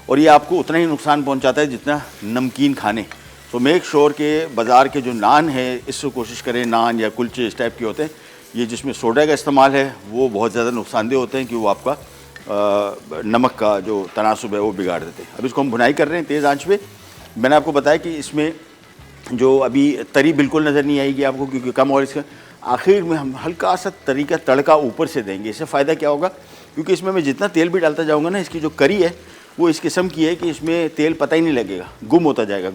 और ये आपको उतना ही नुकसान पहुँचाता है जितना नमकीन खाने। तो मेक श्योर के बाज़ार के जो नान है, इससे कोशिश करें, नान या कुलचे इस टाइप के होते हैं, ये जिसमें सोडा का इस्तेमाल है, वो बहुत ज़्यादा नुकसानदेह होते हैं, कि वो आपका नमक का जो तनासुब है वो बिगाड़ देते हैं। अब इसको हम भुनाई कर रहे हैं तेज़ आंच पे। मैंने आपको बताया कि इसमें जो अभी तरी बिल्कुल नज़र नहीं आएगी आपको, क्योंकि कम ऑयल इसका। आखिर में हम हल्का सा तरी का तड़का ऊपर से देंगे। इससे फ़ायदा क्या होगा, क्योंकि इसमें मैं जितना तेल भी डालता जाऊँगा ना, इसकी जो करी है वो इस किस्म की है कि इसमें तेल पता ही नहीं लगेगा, गुम होता जाएगा।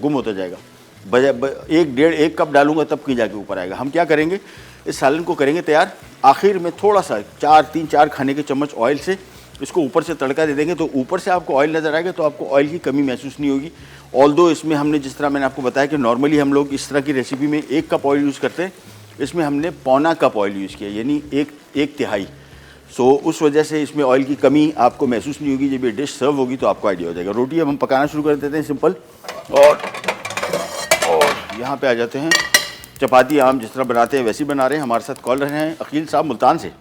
एक कप डालूंगा तब कहीं जाके ऊपर आएगा। हम क्या करेंगे, इस सालन को करेंगे तैयार। आखिर में थोड़ा सा 4 खाने के चम्मच ऑयल से इसको ऊपर से तड़का दे देंगे, तो ऊपर से आपको ऑयल नज़र आएगा, तो आपको ऑयल की कमी महसूस नहीं होगी। ऑल्दो इसमें हमने, जिस तरह मैंने आपको बताया कि नॉर्मली हम लोग इस तरह की रेसिपी में 1 कप ऑयल यूज़ करते हैं, इसमें हमने 1.25 कप ऑयल यूज़ किया, यानी एक तिहाई। सो उस वजह से इसमें ऑयल की कमी आपको महसूस नहीं होगी। जब ये डिश सर्व होगी तो आपको आइडिया हो जाएगा। रोटी अब हम पकाना शुरू कर देते हैं सिंपल, और यहाँ पे आ जाते हैं। चपाती आम जिस तरह बनाते हैं वैसे ही बना रहे हैं। हमारे साथ कॉल रहे हैं अकील साहब मुल्तान से।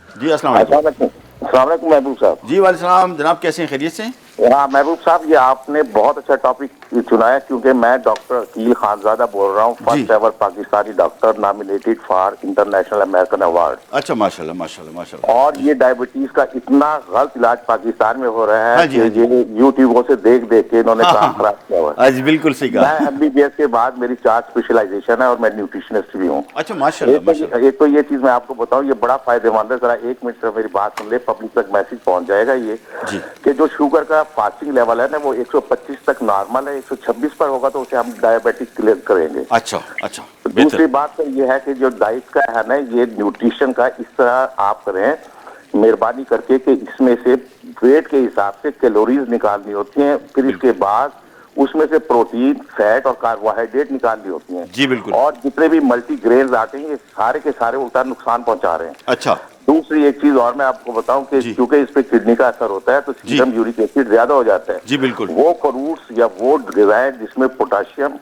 जी अस्सलाम वालेकुम। अस्सलाम वालेकुम महबूब साहब। जी वालेकुम सलाम जनाब, कैसे हैं, खैरियत से हैं? हाँ महबूब साहब, ये आपने बहुत अच्छा टॉपिक चुना है, क्योंकि मैं डॉक्टर अकील खानजादा बोल रहा हूँ, first ever Pakistani doctor nominated for international American award. अच्छा, माशाल्लाह माशाल्लाह माशाल्लाह। और ये डायबिटीज का इतना गलत इलाज पाकिस्तान में हो रहा है हाँ जी, कि हाँ जी। ये यूट्यूबों से देख देख के इन्होंने काम खराब किया हुआ है। आज बिल्कुल सही कहा। मैं MBBS के बाद मेरी 4 स्पेशलाइजेशन है और मैं न्यूट्रिशनिस्ट भी हूँ। अच्छा माशाल्लाह माशाल्लाह। एक तो ये चीज मैं आपको बताऊं, ये बड़ा फायदेमंद है। जरा 1 मिनट से मेरी बात सुन ले, पब्लिक तक मैसेज पहुंच जाएगा ये जी। कि जो शुगर का फास्टिंग लेवल है ना, वो 125 तक नॉर्मल है। 126 पर होगा तो उसे हम डायबिटिक क्लियर करेंगे। अच्छा अच्छा, दूसरी बात तो ये है कि जो डाइट का है ना, ये न्यूट्रिशन का इस तरह आप करें मेहरबानी करके कि इसमें से वेट के हिसाब से कैलोरीज निकालनी होती हैं, फिर इसके बाद उसमें से प्रोटीन, फैट और कार्बोहाइड्रेट निकालनी होती हैं। जी बिल्कुल। और जितने भी मल्टीग्रेन्स आते हैं ये सारे के सारे उल्टा नुकसान पहुंचा रहे हैं। अच्छा। दूसरी एक चीज और मैं आपको बताऊं कि जी। क्योंकि इस पे किडनी का असर होता है तो सीरम यूरिक एसिड ज्यादा हो जाता है। जी बिल्कुल। वो फ्रूट्स या वो गिज़ाएं जिसमें पोटाशियम,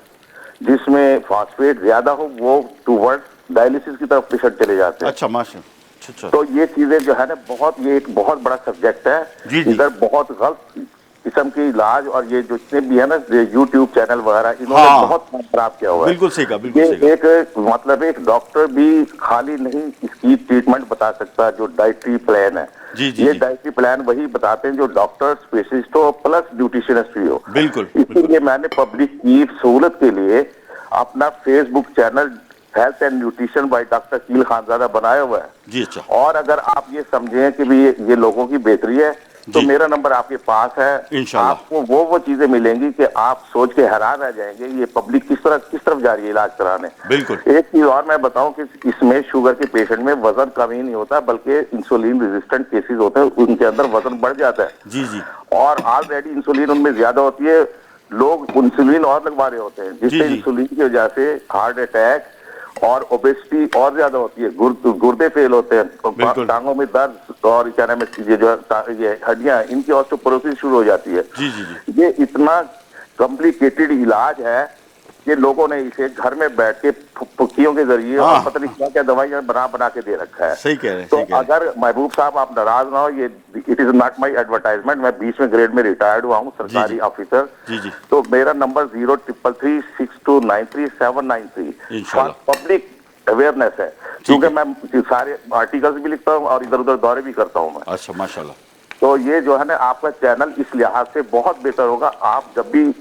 जिसमें फॉस्फेट ज्यादा हो, वो टूवर्ड डायलिसिस की तरफ पेशेंट चले जाते हैं। अच्छा माशाल्लाह। अच्छा। तो ये चीजें जो है ना, ये एक बहुत बड़ा सब्जेक्ट है। जी, जी। इधर बहुत गलत किस्म के इलाज और ये जो जितने भी है ना यूट्यूब चैनल वगैरह, इन्होंने हाँ। बहुत काम खराब किया हुआ है। बिल्कुल सही कहा, बिल्कुल ये सही कहा। एक मतलब एक डॉक्टर भी खाली नहीं इसकी ट्रीटमेंट बता सकता। जो डाइटरी प्लान है, जी, जी, ये जी। डाइटरी प्लान वही बताते हैं जो डॉक्टर स्पेशलिस्ट हो प्लस न्यूट्रिशनिस्ट भी हो। बिल्कुल, इसीलिए मैंने पब्लिक की सहूलत के लिए अपना Facebook channel health and nutrition by doctor Akeel Khanzada बनाया हुआ है। जी अच्छा। और अगर आप ये समझें कि भी ये लोगों की बेहतरी है तो जी। मेरा नंबर आपके पास है। इंशाल्लाह। आपको वो चीजें मिलेंगी कि आप सोच के हैरान रह जाएंगे ये पब्लिक किस तरफ जा रही है इलाज कराने। बिल्कुल। एक चीज और मैं बताऊं कि इसमें शुगर के पेशेंट में वजन कम ही नहीं होता, बल्कि इंसुलिन रेजिस्टेंट केसेस होते हैं, उनके अंदर वजन बढ़ जाता है। जी जी। और ऑलरेडी इंसुलिन उनमें ज्यादा होती है, लोग इंसुलिन और लगवा रहे होते हैं, जी, जिससे जी। इंसुलिन की वजह से हार्ट अटैक और ओबेसिटी और ज्यादा होती है, गुर्दे फेल होते हैं, बिल्कुल। टांगों में दर्द और क्या नाम है, ये हड्डियां, इनकी ऑस्टियोपोरोसिस शुरू हो जाती है। जी जी जी। ये इतना कॉम्प्लिकेटेड इलाज है कि लोगों ने इसे घर में बैठ के फुक्कियों के जरिए हाँ। और पता नहीं क्या क्या दवाइयां बना के दे रखा है। सही कह रहे हैं, तो सही कह रहे हैं। अगर महबूब साहब आप नाराज ना हो, ये it is not my advertisement, मैं 20वें ग्रेड में रिटायर्ड हुआ हूँ, सरकारी जी। ऑफिसर। जी जी। तो मेरा नंबर 033362933793 इंशाल्लाह। पब्लिक अवेयरनेस है, क्योंकि मैं सारे आर्टिकल्स भी लिखता हूँ और इधर उधर दौरे भी करता हूँ मैं। अच्छा माशाल्लाह। तो ये जो है ना आपका चैनल इस लिहाज से बहुत बेहतर होगा। आप जब भी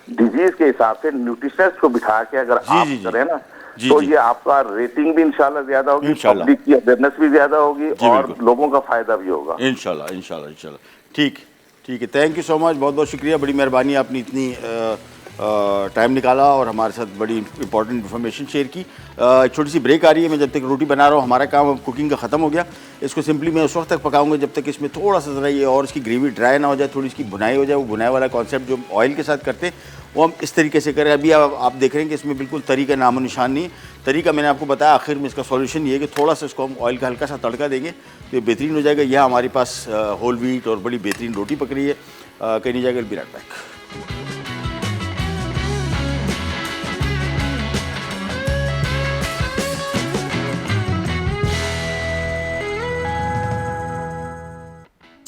डिजीज के हिसाब से न्यूट्रिशनिस्ट को बिठा के अगर जी, आप जी, जी। करें ना, जी, तो जी। ये आपका रेटिंग भी इंशाल्लाह ज्यादा होगी, इंशाल्लाह। पब्लिक की अवेयरनेस भी ज्यादा होगी जी, और बिल्कुल। लोगों का फायदा भी होगा। इंशाल्लाह इंशाल्लाह इंशाल्लाह। ठीक ठीक है, थैंक यू सो मच, बहुत बहुत शुक्रिया, बड़ी मेहरबानी, आपने इतनी टाइम निकाला और हमारे साथ बड़ी इंपॉर्टेंट इन्फॉर्मेशन शेयर की। एक छोटी सी ब्रेक आ रही है, मैं जब तक रोटी बना रहा हूँ, हमारा काम अब कुकिंग का ख़त्म हो गया। इसको सिंपली मैं उस वक्त तक पकाऊंगा जब तक इसमें थोड़ा सा ज़रा ये और इसकी ग्रेवी ड्राई ना हो जाए, थोड़ी इसकी भुनाई हो जाए। वो भुनाई वाला कॉन्सेप्ट जो ऑयल के साथ करते हैं वो हम इस तरीके से करें। अभी आप देख रहे हैं कि इसमें बिल्कुल तरी का नामो निशान नहीं है। तरी का मैंने आपको बताया, आखिर में इसका सॉल्यूशन ये है कि थोड़ा सा इसको हम ऑयल का हल्का सा तड़का देंगे तो ये बेहतरीन हो जाएगा। यह हमारे पास होल व्हीट और बड़ी बेहतरीन रोटी पक रही है। कहीं नहीं जाएगा, will be right back.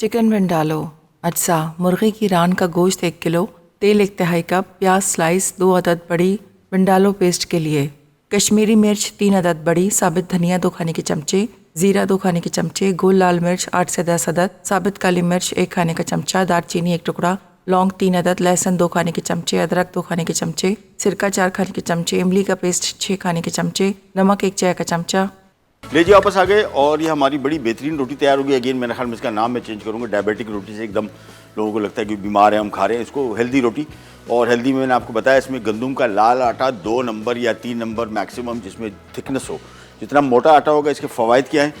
Chicken vindaloo, अज्जा, मुर्गी की रान का गोश्त 1 किलो, तेल 1 तिहाई कप, प्याज स्लाइस 2 अदद बड़ी, विंडालो पेस्ट के लिए कश्मीरी मिर्च 3 अदद बड़ी, साबित धनिया 2 खाने के चमचे, जीरा 2 खाने के चमचे, गोल लाल मिर्च 8 से 10 अदद, साबित काली मिर्च 1 खाने का चमचा, दालचीनी 1 टुकड़ा, लौंग 3 अदद, लहसुन 2 खाने के चमचे, अदरक 2 खाने के चमचे, सिरका 4 खाने के चमचे, इमली का पेस्ट 6 खाने के चमचे, नमक 1 चाय का चमचा। लीजिए वापस आ गए और ये हमारी बड़ी बेहतरीन रोटी तैयार होगी। अगेन मेरे ख्याल में इसका नाम मैं चेंज करूँगा, डायबिटिक रोटी से एकदम लोगों को लगता है कि बीमार है हम खा रहे हैं इसको, हेल्दी रोटी। और हेल्दी में मैंने आपको बताया इसमें गंदम का लाल आटा 2 नंबर या 3 नंबर मैक्सिमम, जिसमें थिकनेस हो। जितना मोटा आटा होगा इसके फ़वाइद क्या हैं।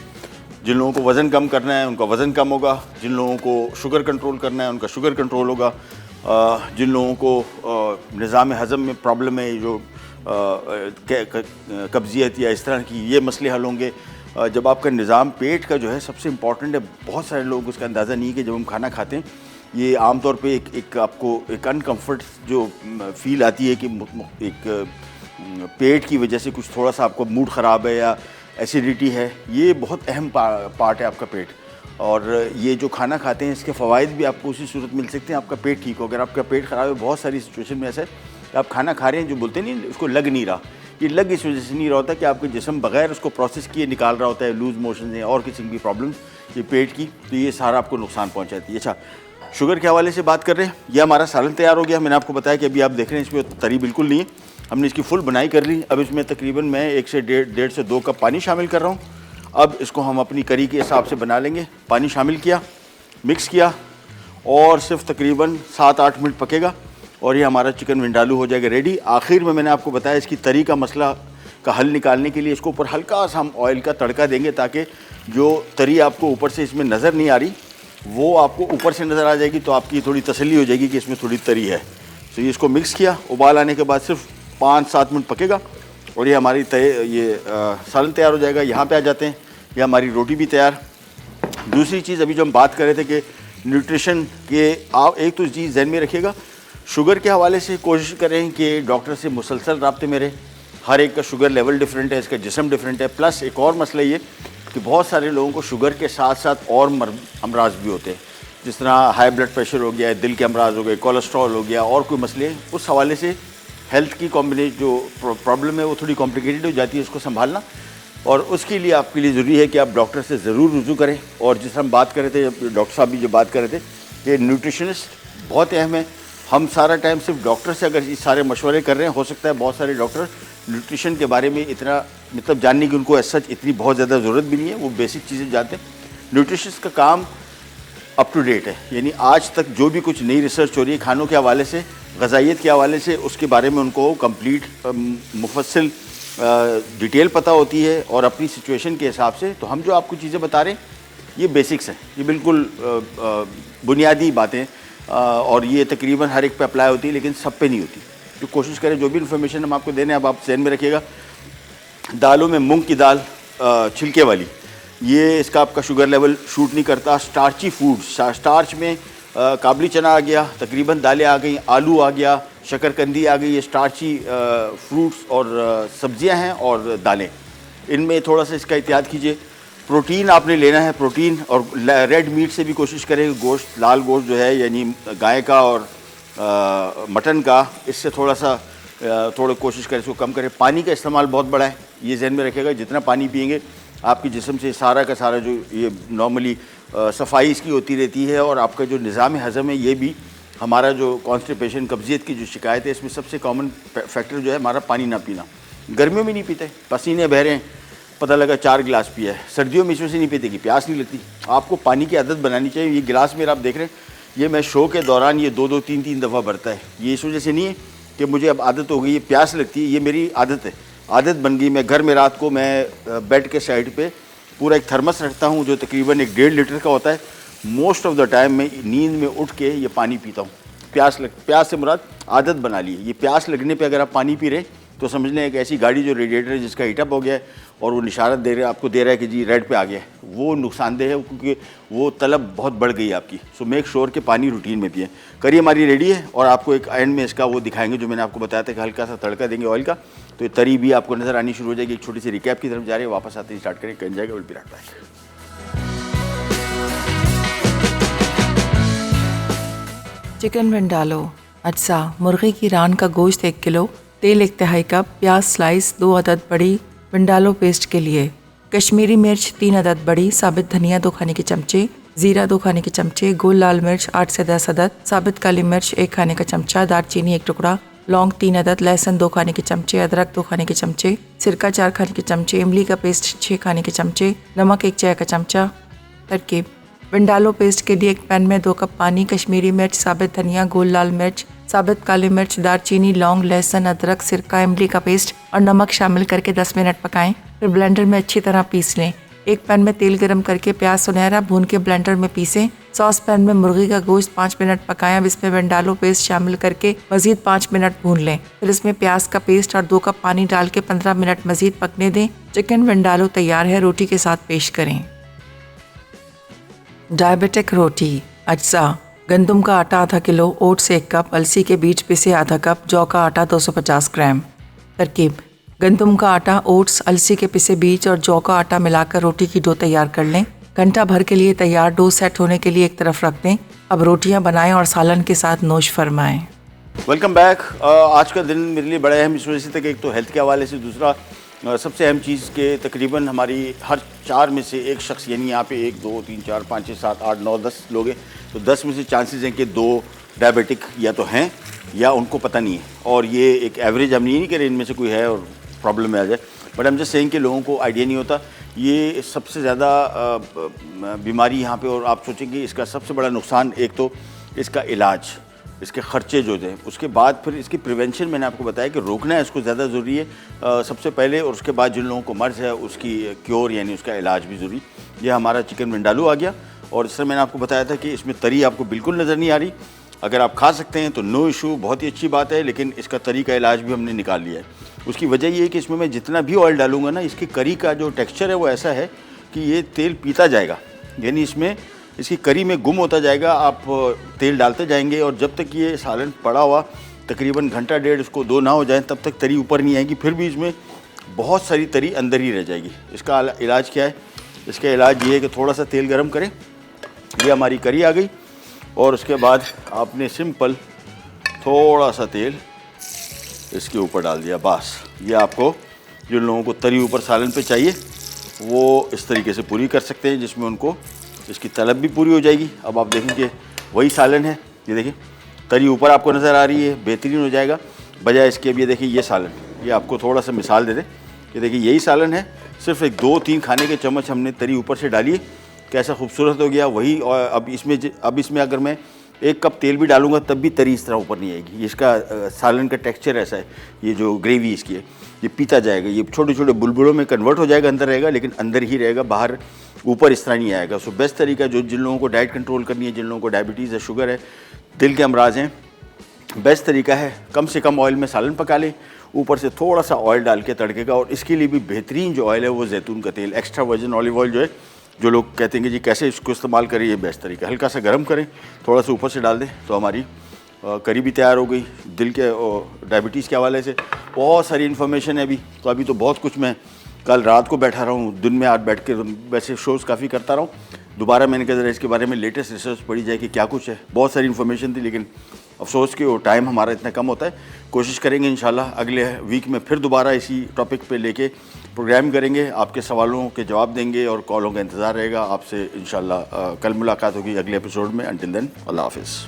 जिन लोगों को वज़न कम करना है उनका वज़न कम होगा, जिन लोगों को शुगर कंट्रोल करना है उनका शुगर कंट्रोल होगा, जिन लोगों को निज़ाम हज़म में प्रॉब्लम है, जो कब्ज़ियत या इस तरह की ये मसले हल होंगे, जब आपका निज़ाम पेट का जो है सबसे इम्पॉर्टेंट है, बहुत सारे लोग उसका अंदाज़ा नहीं है कि जब हम खाना खाते हैं ये आमतौर पे एक आपको एक अनकम्फर्ट जो फील आती है कि एक पेट की वजह से कुछ थोड़ा सा आपको मूड ख़राब है या एसिडिटी है, ये बहुत अहम पार्ट है आपका पेट। और ये जो खाना खाते हैं इसके फ़वाइद भी आपको उसी सूरत मिल सकते हैं, आपका पेट ठीक हो। अगर आपका पेट ख़राब है, बहुत सारी सिचुएशन में ऐसा है कि आप खाना खा रहे हैं जो बोलते नहीं उसको लग नहीं रहा, ये लग इस वजह से नहीं रहा होता कि आपके जिस्म बगैर उसको प्रोसेस किए निकाल रहा होता है, लूज़ मोशन है और किसी की प्रॉब्लम्स ये पेट की, तो ये सारा आपको नुकसान पहुँचाती है। अच्छा, शुगर के हवाले से बात कर रहे हैं, यह हमारा सालन तैयार हो गया। मैंने आपको बताया कि अभी आप देख रहे हैं इसमें तरी बिल्कुल नहीं है, हमने इसकी फुल बनाई कर ली। अब इसमें तकरीबन मैं 1 से 1.5 से 2 कप पानी शामिल कर रहा हूँ। अब इसको हम अपनी करी के हिसाब से बना लेंगे। पानी शामिल किया, मिक्स किया और सिर्फ तकरीबन 7-8 मिनट पकेगा और ये हमारा चिकन विंडालू हो जाएगा रेडी। आखिर में मैंने आपको बताया इसकी तरी का मसला का हल निकालने के लिए इसको ऊपर हल्का सा हम ऑयल का तड़का देंगे ताकि जो तरी आपको ऊपर से इसमें नज़र नहीं आ रही वो आपको ऊपर से नज़र आ जाएगी, तो आपकी थोड़ी तसल्ली हो जाएगी कि इसमें थोड़ी तरी है। तो ये इसको मिक्स किया, उबाल आने के बाद सिर्फ 5-7 मिनट पकेगा और ये हमारी सालन तैयार हो जाएगा। यहाँ पे आ जाते हैं, ये हमारी रोटी भी तैयार। दूसरी चीज़ अभी जो हम बात कर रहे थे कि न्यूट्रिशन के, आप एक तो चीज़ ज़हन में रखिएगा, शुगर के हवाले से कोशिश करें कि डॉक्टर से मुसलसल राब्ते में रहें। हर एक का शुगर लेवल डिफरेंट है, इसका जिस्म डिफरेंट है। प्लस एक और मसला ये कि बहुत सारे लोगों को शुगर के साथ साथ और अमराज भी होते हैं, जिस तरह हाई ब्लड प्रेशर हो गया, दिल के अमराज हो गए, कोलेस्ट्रॉल हो गया और कोई मसले। उस हवाले से हेल्थ की कॉम्बिनेशन जो प्रॉब्लम है वो थोड़ी कॉम्प्लिकेटेड हो जाती है, उसको संभालना। और उसके लिए आपके लिए ज़रूरी है कि आप डॉक्टर से ज़रूर रुजू करें। और जिस हम बात कर रहे थे, डॉक्टर साहब भी जो बात कर रहे थे कि न्यूट्रिशनिस्ट बहुत अहम है। हम सारा टाइम सिर्फ डॉक्टर से अगर ये सारे मशवरे कर रहे हैं, हो सकता है बहुत सारे डॉक्टर न्यूट्रिशन के बारे में इतना मतलब जानने की उनको ऐसा इतनी बहुत ज़्यादा ज़रूरत भी नहीं है, वो बेसिक चीज़ें जानते हैं। न्यूट्रिशनिस्ट का काम अप टू डेट है, यानी आज तक जो भी कुछ नई रिसर्च हो रही है खानों के हवाले से, ग़ज़ाइयत के हवाले से, उसके बारे में उनको कंप्लीट मुफस्सिल डिटेल पता होती है और अपनी सिचुएशन के हिसाब से। तो हम जो आपको चीज़ें बता रहे हैं ये बेसिक्स हैं, ये बिल्कुल बुनियादी बातें और ये तकरीबन हर एक पे अप्लाई होती है लेकिन सब पे नहीं होती। तो कोशिश करें जो भी इन्फॉर्मेशन हम आपको देने, अब आप ज़हन में रखिएगा। दालों में मूंग की दाल छिलके वाली, ये इसका आपका शुगर लेवल शूट नहीं करता। स्टार्ची फूड, स्टार्च में काबली चना आ गया, तकरीबन दालें आ गई, आलू आ गया, शकरकंदी आ गई, ये स्टार्ची फ्रूट्स और सब्जियां हैं और दालें, इनमें थोड़ा सा इसका एहतियात कीजिए। प्रोटीन आपने लेना है, प्रोटीन और रेड मीट से भी कोशिश करें, गोश्त, लाल गोश्त जो है यानी गाय का और मटन का, इससे थोड़ा सा थोड़ा कोशिश करें इसको कम करें। पानी का इस्तेमाल बहुत बड़ा है, ये ज़हन में रखिएगा, जितना पानी पिएंगे आपके जिस्म से सारा का सारा जो ये नॉर्मली सफाई इसकी होती रहती है और आपका जो निज़ाम हज़म है, ये भी हमारा जो कॉन्स्टिपेशन, कब्जियत की जो शिकायत है, इसमें सबसे कॉमन फैक्टर जो है हमारा पानी ना पीना। गर्मियों में नहीं पीते, पसीने बह रहे हैं, पता लगा 4 गिलास पिया है। सर्दियों में इसमें से नहीं पीते कि प्यास नहीं लगती। आपको पानी की आदत बनानी चाहिए। ये गिलास मेरा आप देख रहे हैं, ये मैं शो के दौरान ये 2-2, 3-3 दफ़ा भरता है। ये इस वजह से नहीं है कि मुझे अब आदत हो गई, ये प्यास लगती है, ये मेरी आदत है, आदत बन गई। मैं घर में रात को मैं बेड के साइड पे पूरा एक थर्मस रखता हूँ जो तकरीबन 1.5 लीटर का होता है। मोस्ट ऑफ द टाइम मैं नींद में उठ के ये पानी पीता हूँ। प्यास से मुराद आदत बना ली है। ये प्यास लगने पे अगर आप पानी पी रहे तो समझ लें एक ऐसी गाड़ी जो रेडिएटर है जिसका हीटअप हो गया है और वो निशानत दे रहा है, आपको दे रहा है कि जी रेड पे आ गया है, वो नुकसानदेह है क्योंकि वो तलब बहुत बढ़ गई है आपकी। सो मेक श्योर कि पानी रूटीन में पिए। करी हमारी रेडी है और आपको एक एंड में इसका वो दिखाएंगे जो मैंने आपको बताया था कि हल्का सा तड़का देंगे ऑयल का, तो ये तरी भी आपको नज़र आनी शुरू हो जाएगी। एक छोटी सी रिकैप की तरफ जा रहे हैं, वापस आते ही स्टार्ट करें, कहीं जाएगा, will be right back. Chicken vindaloo, अज्जा, मुर्गी की रान का गोश्त 1 किलो, तेल 1 तिहाई कप, प्याज स्लाइस 2 अदद बड़ी, विंडालो पेस्ट के लिए कश्मीरी मिर्च 3 अदद बड़ी, साबित धनिया 2 खाने के चमचे, जीरा 2 खाने के चमचे, गोल लाल मिर्च 8 से 10 अदद, साबित काली मिर्च 1 खाने का चमचा, दालचीनी 1 टुकड़ा, लौंग 3 अदद, लहसुन 2 खाने के चमचे, अदरक 2 खाने के चमचे, सिरका 4 खाने के चमचे, इमली का पेस्ट 6 खाने के चमचे, नमक 1 चाय का चमचा। तरकीब: विंडालो पेस्ट के लिए एक पैन में 2 कप पानी, कश्मीरी मिर्च, साबित धनिया, गोल लाल मिर्च, साबित काली मिर्च, दालचीनी, लौंग, लहसुन, अदरक, सिरका, इमली का पेस्ट और नमक शामिल करके 10 मिनट पकाएं। फिर ब्लेंडर में अच्छी तरह पीस लें। एक पैन में तेल गरम करके प्याज सुनहरा भून के ब्लेंडर में पीसें। सॉस पैन में मुर्गी का गोश्त 5 मिनट पकाएं। अब इसमें विंडालो पेस्ट शामिल करके मजीद 5 मिनट भून लें। फिर इसमें प्याज का पेस्ट और 2 कप पानी डाल के 15 मिनट मजीद पकने दें। चिकन विंडालो तैयार है, रोटी के साथ पेश करें। डायबिटिक रोटी। अज्जा: गंदम का आटा आधा किलो, ओट्स 1 कप, अलसी के बीज पिसे आधा कप, जौ का आटा 250 ग्राम। तरकीब: गंदम का आटा, ओट्स, अलसी के पिसे बीज और जौ का आटा मिलाकर रोटी की डो तैयार कर लें। घंटा भर के लिए तैयार डो सेट होने के लिए एक तरफ रख दें। अब रोटियां बनाएं और सालन के साथ नोश फरमाएं। Welcome back. आज का दिन मेरे लिए बड़ा अहम इस वजह से तक, एक तो हेल्थ के हवाले से, दूसरा सबसे अहम चीज़ के तकरीबन हमारी हर 4 में से एक शख्स, यानी यहाँ पे 1 2 3 4 5 6 7 8 9 10 लोग हैं, तो 10 में से चांसेस हैं कि 2 डायबिटिक या तो हैं या उनको पता नहीं है। और ये एक एवरेज, हम ये नहीं कह रहे इनमें से कोई है और प्रॉब्लम में आ जाए, बट हम जस्ट सेइंग कि लोगों को आइडिया नहीं होता। ये सबसे ज़्यादा बीमारी यहाँ पे, और आप सोचेंगे इसका सबसे बड़ा नुकसान एक तो इसका इलाज, इसके ख़र्चे जो हैं, उसके बाद फिर इसकी प्रिवेंशन। मैंने आपको बताया कि रोकना है इसको ज़्यादा ज़रूरी है सबसे पहले, और उसके बाद जिन लोगों को मर्ज़ है उसकी क्योर यानी उसका इलाज भी ज़रूरी। ये हमारा चिकन विंडालो आ गया, और इस तरह मैंने आपको बताया था कि इसमें तरी आपको बिल्कुल नज़र नहीं आ रही। अगर आप खा सकते हैं तो नो इशू, बहुत ही अच्छी बात है, लेकिन इसका तरी का इलाज भी हमने निकाल लिया है। उसकी वजह ये है कि इसमें मैं जितना भी ऑयल डालूंगा ना, इसकी करी का जो टेक्सचर है वो ऐसा है कि ये तेल पीता जाएगा, यानी इसमें इसकी करी में गुम होता जाएगा। आप तेल डालते जाएंगे और जब तक ये सालन पड़ा हुआ तकरीबन घंटा डेढ़ इसको 2 ना हो जाए, तब तक तरी ऊपर नहीं आएगी, फिर भी इसमें बहुत सारी तरी अंदर ही रह जाएगी। इसका इलाज क्या है? इसका इलाज ये है कि थोड़ा सा तेल गर्म करें। ये हमारी करी आ गई, और उसके बाद आपने सिंपल थोड़ा सा तेल इसके ऊपर डाल दिया, बस। ये आपको, जिन लोगों को तरी ऊपर सालन पे चाहिए वो इस तरीके से पूरी कर सकते हैं, जिसमें उनको इसकी तलब भी पूरी हो जाएगी। अब आप देखेंगे वही सालन है, ये देखिए तरी ऊपर आपको नज़र आ रही है, बेहतरीन हो जाएगा। बजाय इसके अब ये देखिए ये सालन, ये आपको थोड़ा सा मिसाल दे दें, ये देखिए यही सालन है, सिर्फ एक 2-3 खाने के चम्मच हमने तरी ऊपर से डाली है, कैसा खूबसूरत हो गया वही। और अब इसमें अगर मैं 1 कप तेल भी डालूंगा तब भी तरी इस तरह ऊपर नहीं आएगी। इसका सालन का टेक्सचर ऐसा है, ये जो ग्रेवी इसकी है ये पीता जाएगा, ये छोटे छोटे बुलबुलों में कन्वर्ट हो जाएगा, अंदर रहेगा, लेकिन अंदर ही रहेगा, बाहर ऊपर इस तरह नहीं आएगा। सो बेस्ट तरीका, जो जिन लोगों को डाइट कंट्रोल करनी है, जिन लोगों को डायबिटीज़ है, शुगर है, दिल के अमराज हैं, बेस्ट तरीका है कम से कम ऑयल में सालन पका लें, ऊपर से थोड़ा सा ऑयल डाल के तड़के का। और इसके लिए भी बेहतरीन जो ऑयल है वो जैतून का तेल, एक्स्ट्रा वर्जिन ऑलिव ऑयल जो है, जो लोग कहते हैं कि जी कैसे इसको इस्तेमाल करें, ये बेस्ट तरीका। हल्का सा गर्म करें, थोड़ा सा ऊपर से डाल दें, तो हमारी करी भी तैयार हो गई। दिल के डायबिटीज़ के हवाले से बहुत सारी इन्फॉर्मेशन है अभी तो बहुत कुछ। मैं कल रात को बैठा रहा हूँ, दिन में आज बैठ के वैसे शोज़ काफ़ी करता रहा हूँ, दोबारा मैंने कहा ज़रा इसके बारे में लेटेस्ट रिसर्च पढ़ी जाए कि क्या कुछ है। बहुत सारी इन्फॉर्मेशन थी, लेकिन अफसोस कि वो टाइम हमारा इतना कम होता है। कोशिश करेंगे इंशाल्लाह अगले वीक में फिर दोबारा इसी टॉपिक पे लेके प्रोग्राम करेंगे, आपके सवालों के जवाब देंगे और कॉलों का इंतज़ार रहेगा। आपसे इंशाल्लाह कल मुलाकात होगी अगले एपिसोड में। अंटिल देन, अल्लाह हाफिज़।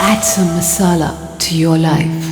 Add some masala to your life.